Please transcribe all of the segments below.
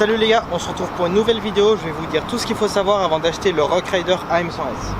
Salut les gars, on se retrouve pour une nouvelle vidéo. Je vais vous dire tout ce qu'il faut savoir avant d'acheter le Rock Rider AM100S.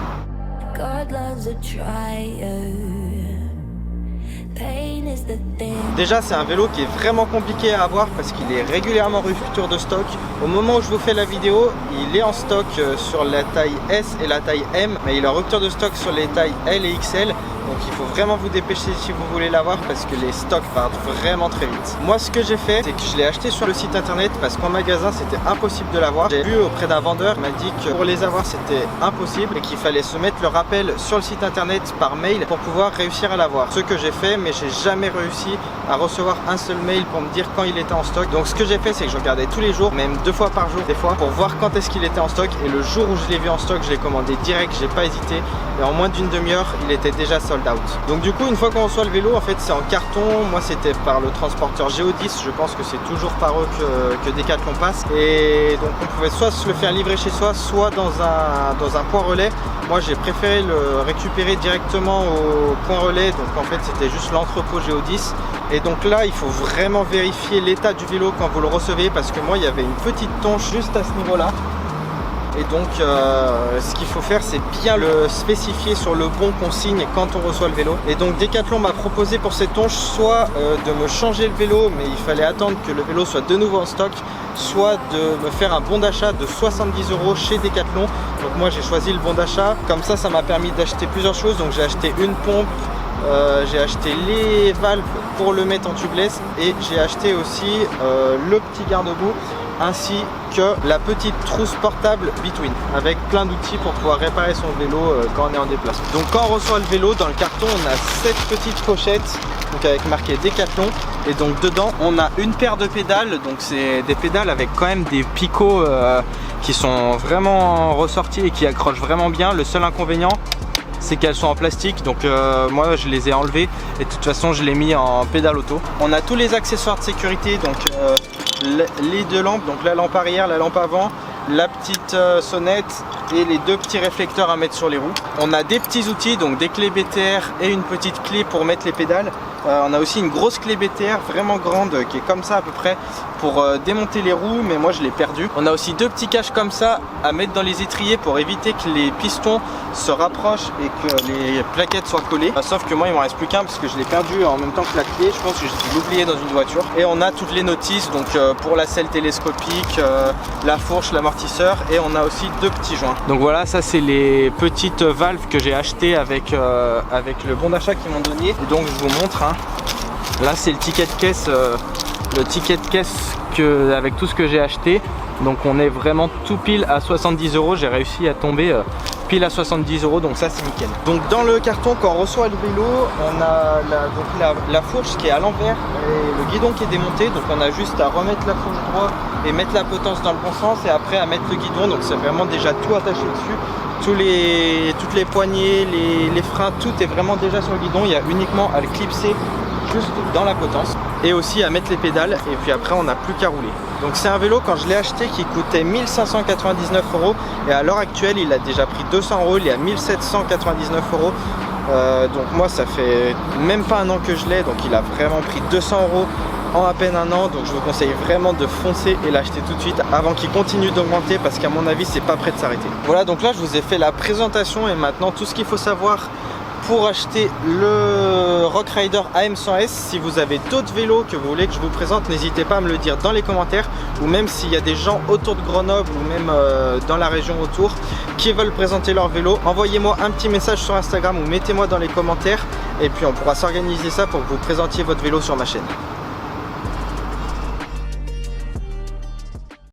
Déjà c'est un vélo qui est vraiment compliqué à avoir parce qu'il est régulièrement rupture de stock. Au moment où je vous fais la vidéo, il est en stock sur la taille S et la taille M, mais il est en rupture de stock sur les tailles L et XL. Donc il faut vraiment vous dépêcher si vous voulez l'avoir parce que les stocks partent vraiment très vite. Moi ce que j'ai fait, c'est que je l'ai acheté sur le site internet parce qu'en magasin c'était impossible de l'avoir. J'ai vu auprès d'un vendeur, il m'a dit que pour les avoir c'était impossible et qu'il fallait se mettre le rappel sur le site internet par mail pour pouvoir réussir à l'avoir. Ce que j'ai fait, mais j'ai jamais réussi à recevoir un seul mail pour me dire quand il était en stock. Donc ce que j'ai fait, c'est que je regardais tous les jours, même 2 fois par jour des fois, pour voir quand est-ce qu'il était en stock. Et le jour où je l'ai vu en stock, je l'ai commandé direct, j'ai pas hésité. Et en moins d'une demi-heure, il était déjà sold out. Donc du coup, une fois qu'on reçoit le vélo, en fait c'est en carton. Moi c'était par le transporteur Géodis. Je pense que c'est toujours par eux que Decathlon passe. Et donc on pouvait soit se le faire livrer chez soi, soit dans un point relais. Moi j'ai préféré le récupérer directement au point relais. Donc en fait c'était juste l'entrepôt Géodis. Et donc là il faut vraiment vérifier l'état du vélo quand vous le recevez, parce que moi il y avait une petite tonche juste à ce niveau là. Et donc ce qu'il faut faire, c'est bien le spécifier sur le bon consigne quand on reçoit le vélo. Et donc Decathlon m'a proposé pour cette tonche soit de me changer le vélo, mais il fallait attendre que le vélo soit de nouveau en stock, soit de me faire un bon d'achat de 70 € chez Decathlon. Donc moi j'ai choisi le bon d'achat, comme ça m'a permis d'acheter plusieurs choses. Donc j'ai acheté une pompe, j'ai acheté les valves pour le mettre en tubeless, et j'ai acheté aussi le petit garde-boue, ainsi que la petite trousse portable Between, avec plein d'outils pour pouvoir réparer son vélo quand on est en déplacement. Donc quand on reçoit le vélo, dans le carton on a cette petite pochette donc avec marqué Decathlon, et donc dedans on a une paire de pédales. Donc c'est des pédales avec quand même des picots qui sont vraiment ressortis et qui accrochent vraiment bien. Le seul inconvénient, c'est qu'elles sont en plastique, donc moi je les ai enlevées et de toute façon je l'ai mis en pédale auto. On a tous les accessoires de sécurité, donc les 2 lampes, donc la lampe arrière, la lampe avant, la petite sonnette et les 2 petits réflecteurs à mettre sur les roues. On a des petits outils, donc des clés BTR et une petite clé pour mettre les pédales. On a aussi une grosse clé BTR vraiment grande qui est comme ça à peu près pour démonter les roues, mais moi je l'ai perdue. On a aussi 2 petits caches comme ça à mettre dans les étriers pour éviter que les pistons se rapprochent et que les plaquettes soient collées. Sauf que moi il m'en reste plus qu'un parce que je l'ai perdu en même temps que la clé. Je pense que je l'ai oublié dans une voiture. Et on a toutes les notices, donc pour la selle télescopique, la fourche, l'amortisseur, et on a aussi 2 petits joints. Donc voilà, ça c'est les petites valves que j'ai achetées avec le bon d'achat qu'ils m'ont donné. Et donc je vous montre, hein. Là c'est le ticket de caisse, avec tout ce que j'ai acheté. Donc on est vraiment tout pile à 70 €. J'ai réussi à tomber pile à 70 €, donc ça c'est nickel. Donc dans le carton, quand on reçoit le vélo, on a la fourche qui est à l'envers et le guidon qui est démonté. Donc on a juste à remettre la fourche droite et mettre la potence dans le bon sens, et après à mettre le guidon. Donc c'est vraiment déjà tout attaché dessus. Toutes les poignées, les freins, tout est vraiment déjà sur le guidon. Il y a uniquement à le clipser juste dans la potence, et aussi à mettre les pédales, et puis après on n'a plus qu'à rouler. Donc c'est un vélo, quand je l'ai acheté, qui coûtait 1599 €, et à l'heure actuelle il a déjà pris 200 €, il est à 1799 €. Donc moi ça fait même pas un an que je l'ai, donc il a vraiment pris 200 € en à peine un an. Donc je vous conseille vraiment de foncer et l'acheter tout de suite avant qu'il continue d'augmenter, parce qu'à mon avis c'est pas prêt de s'arrêter. Voilà, donc là je vous ai fait la présentation, et maintenant tout ce qu'il faut savoir pour acheter le Rock Rider AM100S. Si vous avez d'autres vélos que vous voulez que je vous présente, n'hésitez pas à me le dire dans les commentaires, ou même s'il y a des gens autour de Grenoble ou même dans la région autour qui veulent présenter leur vélo, envoyez-moi un petit message sur Instagram ou mettez-moi dans les commentaires, et puis on pourra s'organiser ça pour que vous présentiez votre vélo sur ma chaîne.